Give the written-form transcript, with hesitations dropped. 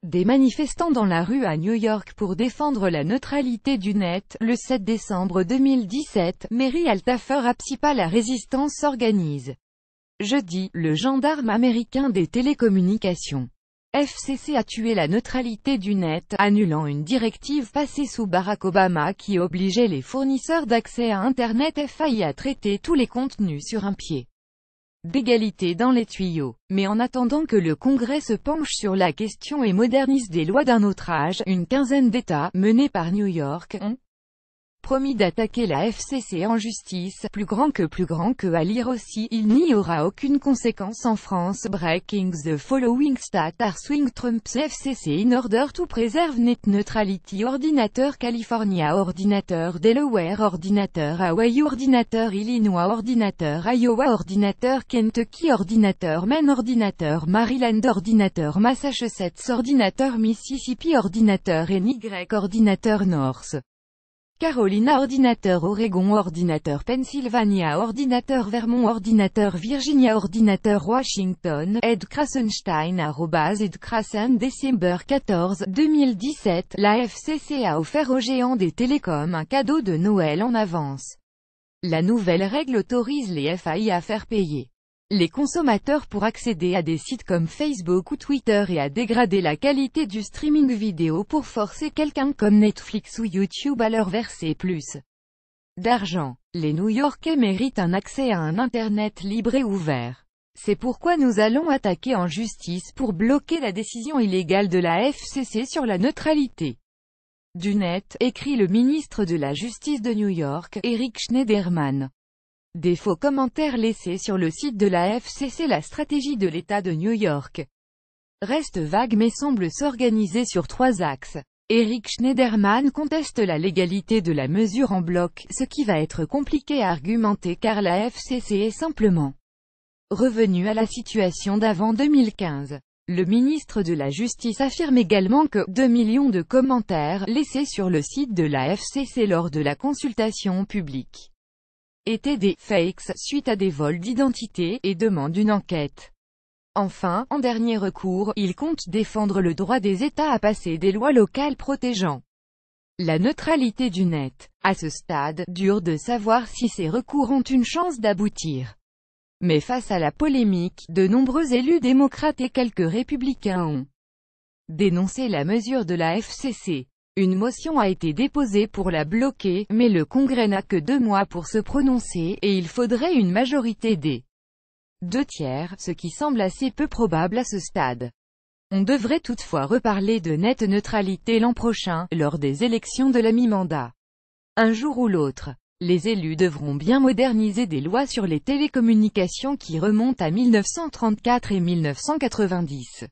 Des manifestants dans la rue à New York pour défendre la neutralité du net. Le 7 décembre 2017, Mary Altafer Apsipa. La résistance s'organise. Jeudi, le gendarme américain des télécommunications, FCC, a tué la neutralité du net, annulant une directive passée sous Barack Obama qui obligeait les fournisseurs d'accès à Internet FAI à traiter tous les contenus sur un pied d'égalité dans les tuyaux. Mais en attendant que le Congrès se penche sur la question et modernise des lois d'un autre âge, une quinzaine d'États, menés par New York, ont promis d'attaquer la FCC en justice. Plus grand que à lire aussi, il n'y aura aucune conséquence en France. Breaking the following stat are swing Trump's FCC in order to preserve net neutrality. Ordinateur California, ordinateur Delaware, ordinateur Hawaii, ordinateur Illinois, ordinateur Iowa, ordinateur Kentucky, ordinateur Maine, ordinateur Maryland, ordinateur Massachusetts, ordinateur Mississippi, ordinateur NY, ordinateur North Carolina, ordinateur Oregon, ordinateur Pennsylvania, ordinateur Vermont, ordinateur Virginia, ordinateur Washington. Ed Krasenstein @Ed Krasen. Décembre 14, 2017, la FCC a offert aux géants des télécoms un cadeau de Noël en avance. La nouvelle règle autorise les FAI à faire payer les consommateurs pour accéder à des sites comme Facebook ou Twitter et à dégrader la qualité du streaming vidéo pour forcer quelqu'un comme Netflix ou YouTube à leur verser plus d'argent. Les New-Yorkais méritent un accès à un Internet libre et ouvert. C'est pourquoi nous allons attaquer en justice pour bloquer la décision illégale de la FCC sur la neutralité du net, écrit le ministre de la Justice de New York, Eric Schneiderman. Des faux commentaires laissés sur le site de la FCC. La stratégie de l'État de New York reste vague mais semble s'organiser sur 3 axes. Eric Schneiderman conteste la légalité de la mesure en bloc, ce qui va être compliqué à argumenter car la FCC est simplement revenue à la situation d'avant 2015. Le ministre de la Justice affirme également que 2 millions de commentaires laissés sur le site de la FCC lors de la consultation publique étaient des « fakes » suite à des vols d'identité, et demande une enquête. Enfin, en dernier recours, il compte défendre le droit des États à passer des lois locales protégeant la neutralité du net. À ce stade, dur de savoir si ces recours ont une chance d'aboutir. Mais face à la polémique, de nombreux élus démocrates et quelques républicains ont dénoncé la mesure de la FCC. Une motion a été déposée pour la bloquer, mais le Congrès n'a que 2 mois pour se prononcer, et il faudrait une majorité des 2/3, ce qui semble assez peu probable à ce stade. On devrait toutefois reparler de net neutralité l'an prochain, lors des élections de la mi-mandat. Un jour ou l'autre, les élus devront bien moderniser des lois sur les télécommunications qui remontent à 1934 et 1990.